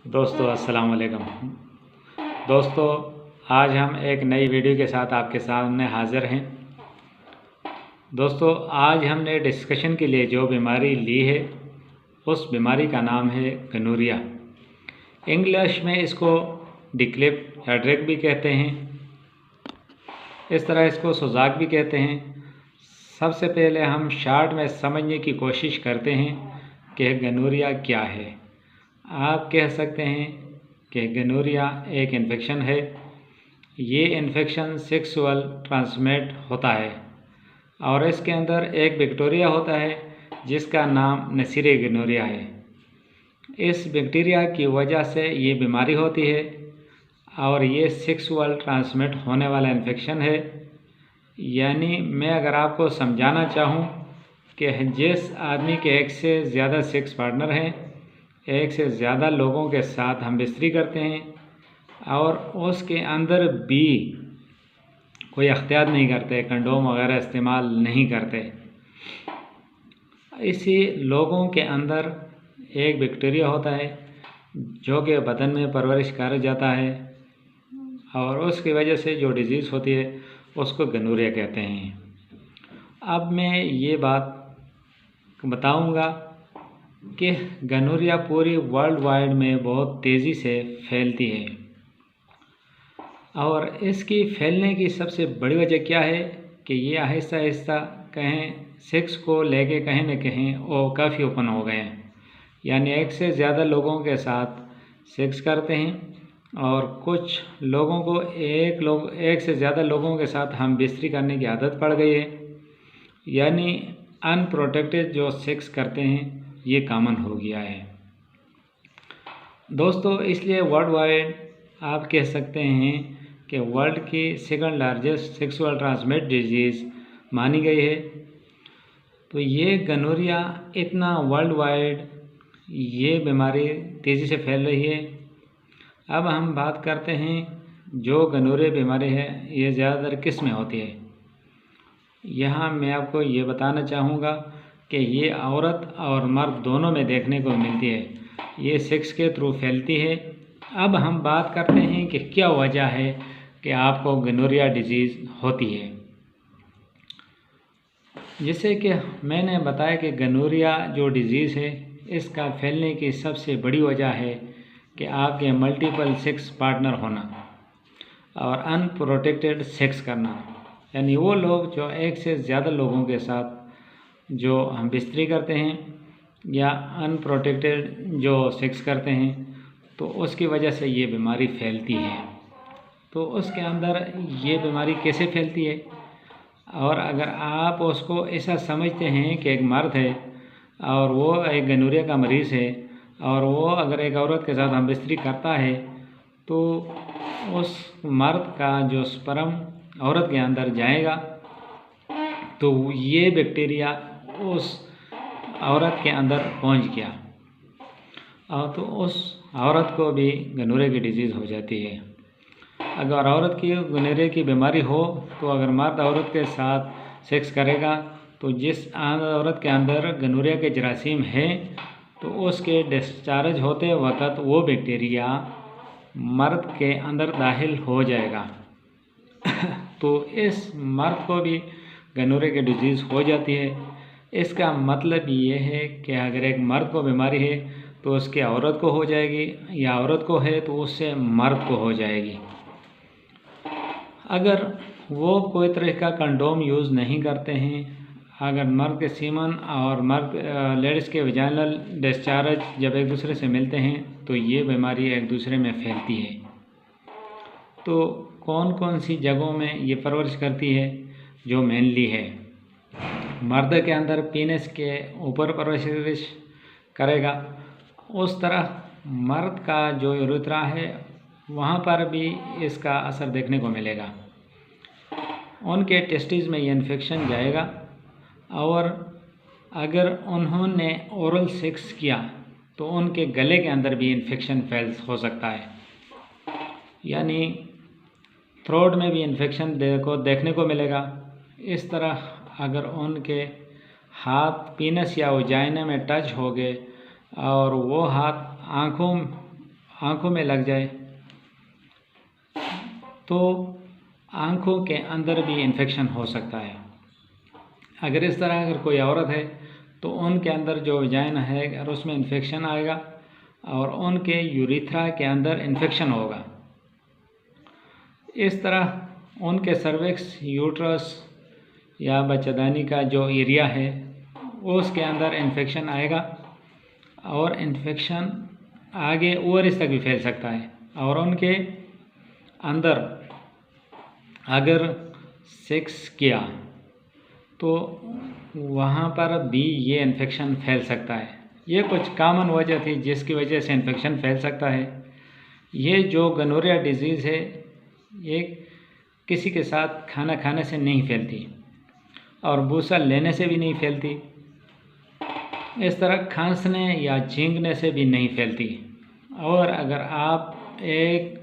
दोस्तों अस्सलाम वालेकुम। दोस्तों आज हम एक नई वीडियो के साथ आपके सामने हाज़िर हैं। दोस्तों आज हमने डिस्कशन के लिए जो बीमारी ली है उस बीमारी का नाम है गनोरिया। इंग्लिश में इसको डिक्लिप या ड्रैग भी कहते हैं, इस तरह इसको सुजाक भी कहते हैं। सबसे पहले हम शॉर्ट में समझने की कोशिश करते हैं कि गनोरिया क्या है। आप कह सकते हैं कि गनोरिया एक इन्फेक्शन है। ये इन्फेक्शन सेक्सुअल ट्रांसमिट होता है और इसके अंदर एक बैक्टीरिया होता है जिसका नाम नेसरी गनोरिया है। इस बैक्टीरिया की वजह से ये बीमारी होती है और ये सेक्सुअल ट्रांसमिट होने वाला इन्फेक्शन है। यानी मैं अगर आपको समझाना चाहूँ कि जिस आदमी के एक से ज़्यादा सेक्स पार्टनर हैं, एक से ज़्यादा लोगों के साथ हम बिस्तरी करते हैं और उसके अंदर भी कोई अख्तियार नहीं करते, कंडोम वगैरह इस्तेमाल नहीं करते, इसी लोगों के अंदर एक बैक्टीरिया होता है जो कि बदन में परवरिश कर जाता है और उसकी वजह से जो डिज़ीज़ होती है उसको गनोरिया कहते हैं। अब मैं ये बात बताऊंगा कि गनोरिया पूरी वर्ल्ड वाइड में बहुत तेज़ी से फैलती है और इसकी फैलने की सबसे बड़ी वजह क्या है कि ये आहिस्ता आहिस्ता कहें सेक्स को लेके कहीं न कहीं वो काफ़ी ओपन हो गए हैं। यानी एक से ज़्यादा लोगों के साथ सेक्स करते हैं और कुछ लोगों को एक से ज़्यादा लोगों के साथ हम बिस्तरी करने की आदत पड़ गई है। यानी अनप्रोटेक्टेड जो सेक्स करते हैं ये कॉमन हो गया है। दोस्तों इसलिए वर्ल्ड वाइड आप कह सकते हैं कि वर्ल्ड की second largest sexual transmit disease मानी गई है। तो ये गनोरिया इतना वर्ल्ड वाइड ये बीमारी तेज़ी से फैल रही है। अब हम बात करते हैं जो गनोरिया बीमारी है ये ज़्यादातर किस में होती है। यहाँ मैं आपको ये बताना चाहूँगा कि ये औरत और मर्द दोनों में देखने को मिलती है, ये सेक्स के थ्रू फैलती है। अब हम बात करते हैं कि क्या वजह है कि आपको गनोरिया डिजीज़ होती है। जैसे कि मैंने बताया कि गनोरिया जो डिज़ीज़ है इसका फैलने की सबसे बड़ी वजह है कि आपके मल्टीपल सेक्स पार्टनर होना और अनप्रोटेक्टेड सेक्स करना। यानी वो लोग जो एक से ज़्यादा लोगों के साथ जो हम बिस्तरी करते हैं या अनप्रोटेक्टेड जो सेक्स करते हैं तो उसकी वजह से ये बीमारी फैलती है। तो उसके अंदर ये बीमारी कैसे फैलती है और अगर आप उसको ऐसा समझते हैं कि एक मर्द है और वो एक गनोरिया का मरीज़ है और वो अगर एक औरत के साथ हम बिस्तरी करता है तो उस मर्द का जो स्पर्म औरत के अंदर जाएगा तो ये बैक्टीरिया उस औरत के अंदर पहुंच गया और तो उस औरत को भी गनोरिया की डिजीज़ हो जाती है। अगर औरत की गनोरिया की बीमारी हो तो अगर मर्द औरत के साथ सेक्स करेगा तो जिस औरत के अंदर गनोरिया के जरासीम हैं तो उसके डिस्चार्ज होते वक्त वो बैक्टीरिया मर्द के अंदर दाखिल हो जाएगा तो इस मर्द को भी गनोरिया की डिजीज़ हो जाती है। इसका मतलब ये है कि अगर एक मर्द को बीमारी है तो उसके औरत को हो जाएगी या औरत को है तो उससे मर्द को हो जाएगी। अगर वो कोई तरह का कंडोम यूज़ नहीं करते हैं, अगर मर्द के सीमन और लेडीज़ के वजाइनल डिस्चार्ज जब एक दूसरे से मिलते हैं तो ये बीमारी एक दूसरे में फैलती है। तो कौन कौन सी जगहों में ये परवरिश करती है जो मेनली है मर्द के अंदर पीनस के ऊपर परवरिश करेगा, उस तरह मर्द का जो यूरेथ्रा है वहाँ पर भी इसका असर देखने को मिलेगा। उनके टेस्टिस में ये इन्फेक्शन जाएगा और अगर उन्होंने ओरल सेक्स किया तो उनके गले के अंदर भी इन्फेक्शन फैल हो सकता है। यानी थ्रोट में भी इन्फेक्शन को देखने को मिलेगा। इस तरह अगर उनके हाथ पीनस या वजाइना में टच हो गए और वो हाथ आँखों आँखों में लग जाए तो आँखों के अंदर भी इन्फेक्शन हो सकता है। अगर इस तरह अगर कोई औरत है तो उनके अंदर जो वजाइना है अगर उसमें इन्फेक्शन आएगा और उनके यूरिथ्रा के अंदर इन्फेक्शन होगा। इस तरह उनके सर्विक्स, यूट्रस या बच्चेदानी का जो एरिया है उसके अंदर इन्फेक्शन आएगा और इन्फेक्शन आगे ओवरिस तक भी फैल सकता है और उनके अंदर अगर सेक्स किया तो वहाँ पर भी ये इन्फेक्शन फैल सकता है। ये कुछ कॉमन वजह थी जिसकी वजह से इन्फेक्शन फैल सकता है। ये जो गनोरिया डिजीज़ है ये किसी के साथ खाना खाने से नहीं फैलती और बूसा लेने से भी नहीं फैलती। इस तरह खांसने या छींकने से भी नहीं फैलती। और अगर आप एक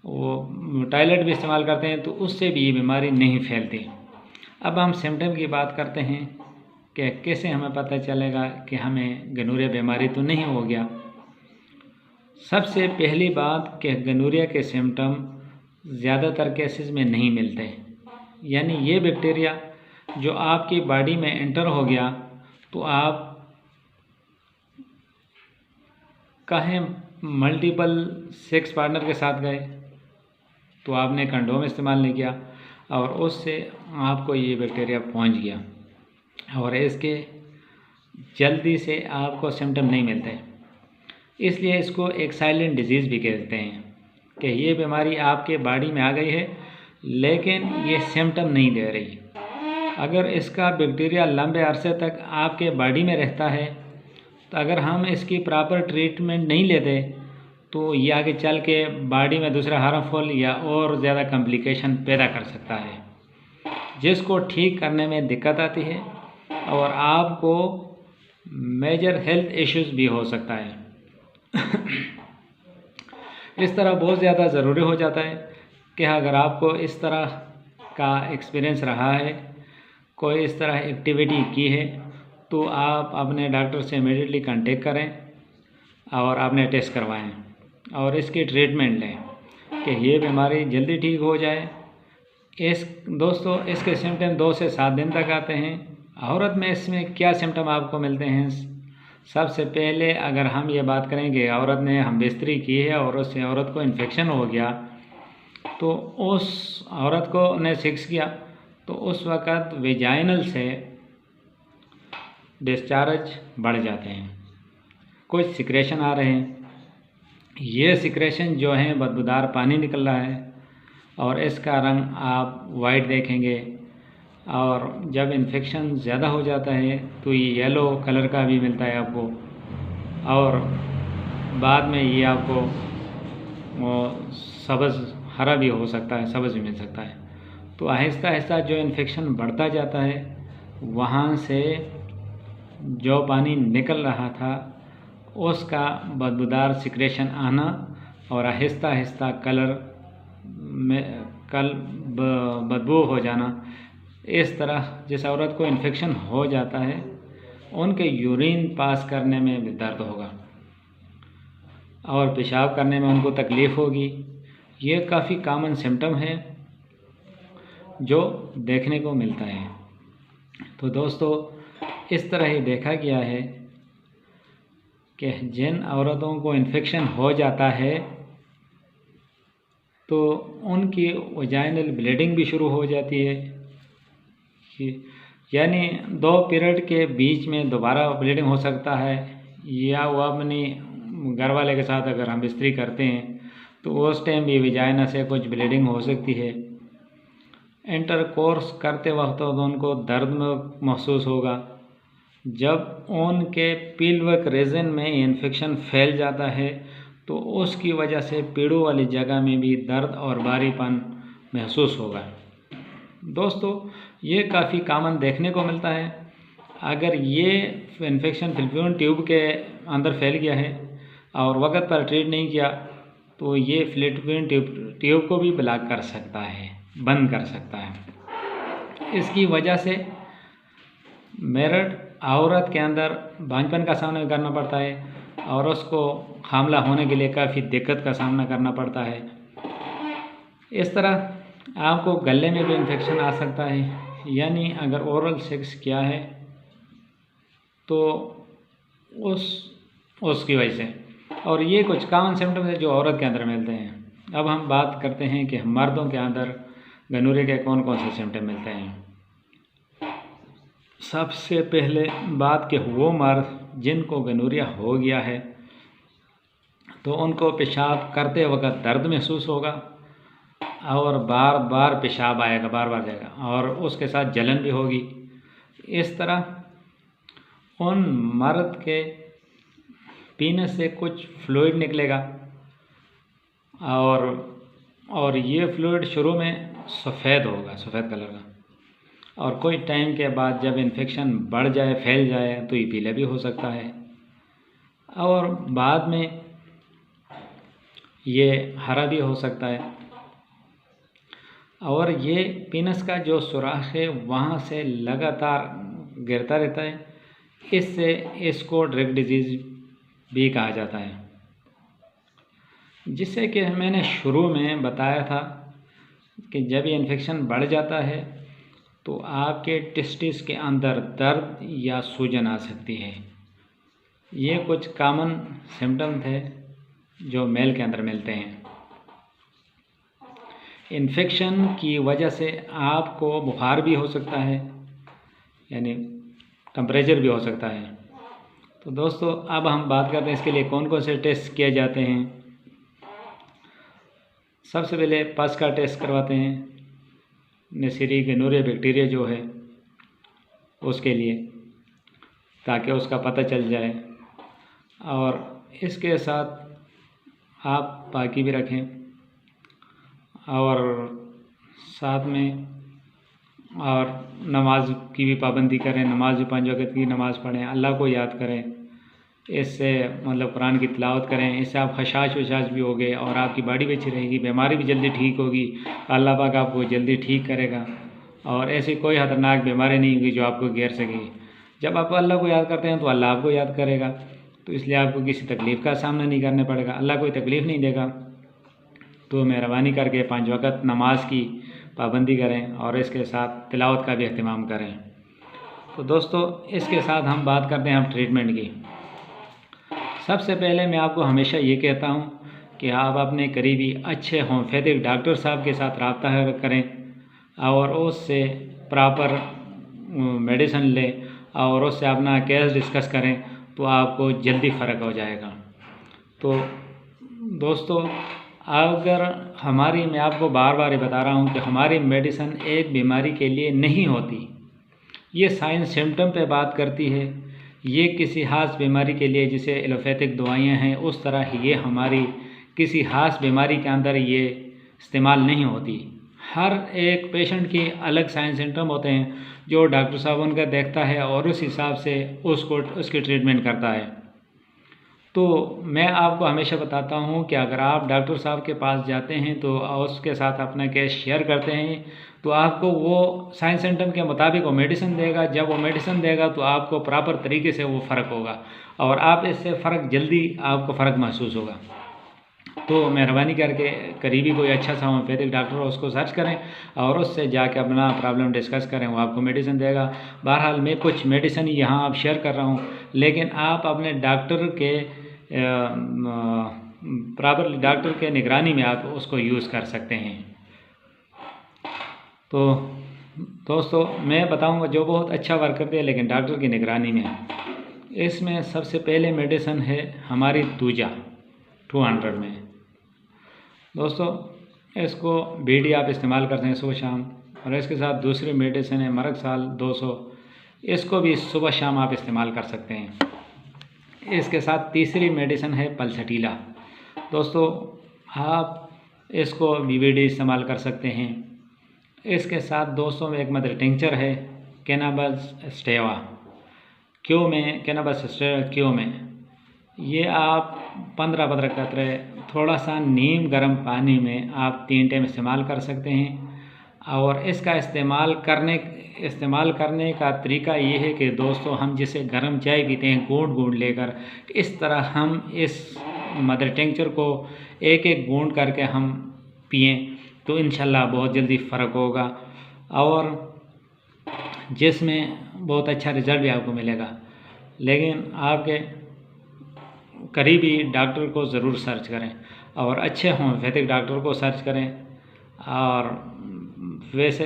टॉयलेट भी इस्तेमाल करते हैं तो उससे भी ये बीमारी नहीं फैलती। अब हम सिम्टम की बात करते हैं कि कैसे हमें पता चलेगा कि हमें गनोरिया बीमारी तो नहीं हो गया। सबसे पहली बात कि गनोरिया के सिम्टम ज़्यादातर केसेस में नहीं मिलते, यानी ये बैक्टीरिया जो आपकी बॉडी में एंटर हो गया तो आप कहें मल्टीपल सेक्स पार्टनर के साथ गए तो आपने कंडोम इस्तेमाल नहीं किया और उससे आपको ये बैक्टीरिया पहुंच गया और इसके जल्दी से आपको सिम्टम नहीं मिलते। इसलिए इसको एक साइलेंट डिजीज़ भी कहते हैं कि ये बीमारी आपके बॉडी में आ गई है लेकिन ये सिम्टम नहीं दे रही। अगर इसका बैक्टीरिया लंबे अरसे तक आपके बॉडी में रहता है तो अगर हम इसकी प्रॉपर ट्रीटमेंट नहीं लेते तो ये आगे चल के बॉडी में दूसरा हार्मफुल या और ज़्यादा कॉम्प्लिकेशन पैदा कर सकता है जिसको ठीक करने में दिक्कत आती है और आपको मेजर हेल्थ इश्यूज़ भी हो सकता है। इस तरह बहुत ज़्यादा ज़रूरी हो जाता है कि अगर आपको इस तरह का एक्सपीरियंस रहा है, कोई इस तरह एक्टिविटी की है तो आप अपने डॉक्टर से इमीडिएटली कांटेक्ट करें और अपने टेस्ट करवाएं और इसकी ट्रीटमेंट लें कि ये बीमारी जल्दी ठीक हो जाए। दोस्तों इसके सिम्टम 2 से 7 दिन तक आते हैं। औरत में इसमें क्या सिम्टम आपको मिलते हैं? सबसे पहले अगर हम ये बात करें कि औरत ने हमबिस्तरी की है और उससे औरत को इन्फेक्शन हो गया तो उस औरत को ने सेक्स किया तो उस वक़्त वेजाइनल से डिस्चार्ज बढ़ जाते हैं, कुछ सिक्रेशन आ रहे हैं। ये सिक्रेशन जो हैं बदबूदार पानी निकल रहा है और इसका रंग आप वाइट देखेंगे और जब इन्फेक्शन ज़्यादा हो जाता है तो ये येलो कलर का भी मिलता है आपको और बाद में ये आपको सब्ज़ हरा भी हो सकता है, सब्ज़ भी मिल सकता है। तो आहिस्ता आहिस्ता जो इन्फेक्शन बढ़ता जाता है वहाँ से जो पानी निकल रहा था उसका बदबूदार सिक्रेशन आना और आहिस्ता आहिस्ता बदबू हो जाना। इस तरह जिस औरत को इन्फेक्शन हो जाता है उनके यूरिन पास करने में भी दर्द होगा और पेशाब करने में उनको तकलीफ़ होगी। ये काफ़ी कॉमन सिम्टम है जो देखने को मिलता है। तो दोस्तों इस तरह ही देखा गया है कि जिन औरतों को इन्फेक्शन हो जाता है तो उनकी वजाइनल ब्लीडिंग भी शुरू हो जाती है, यानी 2 पीरियड के बीच में दोबारा ब्लीडिंग हो सकता है या वो अपनी घर वाले के साथ अगर हम बिस्तरी करते हैं तो उस टाइम भी वजाइना से कुछ ब्लीडिंग हो सकती है। इंटरकोर्स करते वक्त तो उनको दर्द महसूस होगा। जब उनके पिल्विक रीजन में इन्फेक्शन फैल जाता है तो उसकी वजह से पेड़ों वाली जगह में भी दर्द और भारीपन महसूस होगा। दोस्तों ये काफ़ी कॉमन देखने को मिलता है। अगर ये इन्फेक्शन फैलोपियन ट्यूब के अंदर फैल गया है और वक्त पर ट्रीट नहीं किया तो ये फैलोपियन ट्यूब को भी ब्लॉक कर सकता है, बंद कर सकता है। इसकी वजह से मेरठ औरत के अंदर बांझपन का सामना करना पड़ता है और उसको हामला होने के लिए काफ़ी दिक्कत का सामना करना पड़ता है। इस तरह आपको गले में भी इन्फेक्शन आ सकता है, यानी अगर ओरल सेक्स किया है तो उसकी वजह से। और ये कुछ कॉमन सिम्टम्स है जो औरत के अंदर मिलते हैं। अब हम बात करते हैं कि मर्दों के अंदर गनोरिया के कौन कौन से सिम्टम मिलते हैं। सबसे पहले बात कि वो मर्द जिनको गनोरिया हो गया है तो उनको पेशाब करते वक्त दर्द महसूस होगा और बार बार पेशाब आएगा, बार बार जाएगा, और उसके साथ जलन भी होगी। इस तरह उन मर्द के पीने से कुछ फ्लूइड निकलेगा और ये फ्लूइड शुरू में सफ़ेद होगा, सफ़ेद कलर का, और कोई टाइम के बाद जब इन्फेक्शन बढ़ जाए, फैल जाए, तो ये पीला भी हो सकता है और बाद में ये हरा भी हो सकता है। और ये पीनस का जो सुराख है वहाँ से लगातार गिरता रहता है, इससे इसको ड्रग डिजीज़ भी कहा जाता है। जिससे कि मैंने शुरू में बताया था कि जब ये इन्फेक्शन बढ़ जाता है तो आपके टेस्टिस के अंदर दर्द या सूजन आ सकती है। ये कुछ कॉमन सिम्टम थे जो मेल के अंदर मिलते हैं। इन्फेक्शन की वजह से आपको बुखार भी हो सकता है, यानी टेम्परेचर भी हो सकता है। तो दोस्तों अब हम बात करते हैं इसके लिए कौन कौन से टेस्ट किए जाते हैं। सबसे पहले पस का टेस्ट करवाते हैं, नेसरी गनोरिया बैक्टीरिया जो है उसके लिए, ताकि उसका पता चल जाए। और इसके साथ आप पाकी भी रखें और साथ में और नमाज की भी पाबंदी करें, नमाज भी 5 वक़्त की नमाज़ पढ़ें, अल्लाह को याद करें, इससे मतलब कुरान की तिलावत करें। इससे आप खशाश वशाश भी होगे और आपकी बॉडी भी अच्छी रहेगी, बीमारी भी जल्दी ठीक होगी, अल्लाह पाक आपको जल्दी ठीक करेगा और ऐसी कोई ख़तरनाक बीमारी नहीं होगी जो आपको घेर सकेगी। जब आप अल्लाह को याद करते हैं तो अल्लाह आपको याद करेगा, तो इसलिए आपको किसी तकलीफ़ का सामना नहीं करना पड़ेगा, अल्लाह कोई तकलीफ़ नहीं देगा। तो मेहरबानी करके 5 वक़्त नमाज की पाबंदी करें और इसके साथ तिलावत का भी अहतमाम करें। तो दोस्तों इसके साथ हम बात करते हैं अब ट्रीटमेंट की। सबसे पहले मैं आपको हमेशा ये कहता हूँ कि आप अपने करीबी अच्छे होम्योपैथिक डॉक्टर साहब के साथ रब्ता करें और उससे प्रॉपर मेडिसिन लें और उससे अपना केस डिस्कस करें, तो आपको जल्दी फ़र्क हो जाएगा। तो दोस्तों अगर मैं आपको बार बार ये बता रहा हूँ कि हमारी मेडिसिन एक बीमारी के लिए नहीं होती, ये साइंस सिम्टम पे बात करती है। ये किसी खास बीमारी के लिए जिसे एलोपैथिक दवाइयाँ हैं उस तरह ये हमारी किसी खास बीमारी के अंदर ये इस्तेमाल नहीं होती। हर एक पेशेंट के अलग साइंस सिम्टम होते हैं जो डॉक्टर साहब उनका देखता है और उस हिसाब से उसकी ट्रीटमेंट करता है। तो मैं आपको हमेशा बताता हूँ कि अगर आप डॉक्टर साहब के पास जाते हैं तो उसके साथ अपना केस शेयर करते हैं तो आपको वो साइंस सिम्टम के मुताबिक वो मेडिसिन देगा। जब वो मेडिसिन देगा तो आपको प्रॉपर तरीके से वो फ़र्क होगा और आप इससे फ़र्क जल्दी आपको फ़र्क महसूस होगा। तो मेहरबानी करके करीबी कोई अच्छा सा होम्योपैथिक डॉक्टर हो उसको सर्च करें और उससे जाके अपना प्रॉब्लम डिस्कस करें, वो आपको मेडिसिन देगा। बहरहाल मैं कुछ मेडिसिन यहाँ आप शेयर कर रहा हूँ, लेकिन आप अपने डॉक्टर के प्रॉपर डॉक्टर के निगरानी में आप उसको यूज़ कर सकते हैं। तो दोस्तों मैं बताऊंगा जो बहुत अच्छा वर्क करती है लेकिन डॉक्टर की निगरानी में। इसमें सबसे पहले मेडिसिन है हमारी दूजा 200 में। दोस्तों इसको बीडी आप इस्तेमाल करते हैं सुबह शाम, और इसके साथ दूसरी मेडिसिन है मरकसाल 200, इसको भी सुबह शाम आप इस्तेमाल कर सकते हैं। इसके साथ तीसरी मेडिसिन है पल्सटीला। दोस्तों आप इसको बीवीडी इस्तेमाल कर सकते हैं। इसके साथ दोस्तों में एक मदर टिंचर है कैनाबस स्टेवा क्यों में, कैनाबस स्टेवा क्यों में, ये आप 15-15 कतरे थोड़ा सा नीम गर्म पानी में आप 3 टाइम इस्तेमाल कर सकते हैं। और इसका इस्तेमाल करने का तरीका ये है कि दोस्तों, हम जिसे गर्म चाय पीते हैं घूंट लेकर, इस तरह हम इस मदर टिंचर को एक एक घूंट करके हम पिएं तो इंशाल्लाह बहुत जल्दी फ़र्क होगा और जिसमें बहुत अच्छा रिज़ल्ट भी आपको मिलेगा। लेकिन आपके करीबी डॉक्टर को ज़रूर सर्च करें और अच्छे होम्योपैथिक डॉक्टर को सर्च करें। और वैसे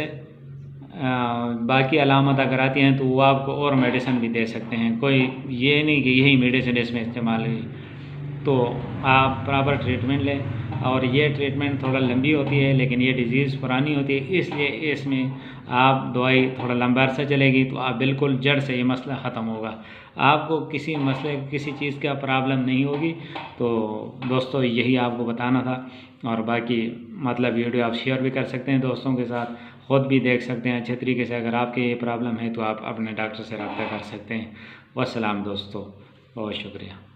बाकी अलामत अगर आती हैं तो वो आपको और मेडिसिन भी दे सकते हैं, कोई ये नहीं कि यही मेडिसिन इसमें इस्तेमाल हुई। तो आप प्रॉपर ट्रीटमेंट लें, और ये ट्रीटमेंट थोड़ा लंबी होती है लेकिन ये डिज़ीज़ पुरानी होती है, इसलिए इसमें आप दवाई थोड़ा लंबा अरसा चलेगी तो आप बिल्कुल जड़ से ये मसला ख़त्म होगा, आपको किसी मसले किसी चीज़ का प्रॉब्लम नहीं होगी। तो दोस्तों, यही आपको बताना था। और बाकी मतलब वीडियो आप शेयर भी कर सकते हैं दोस्तों के साथ, ख़ुद भी देख सकते हैं अच्छे तरीके से। अगर आपके ये प्रॉब्लम है तो आप अपने डॉक्टर से रब्ता कर सकते हैं। वस्सलाम दोस्तों, बहुत शुक्रिया।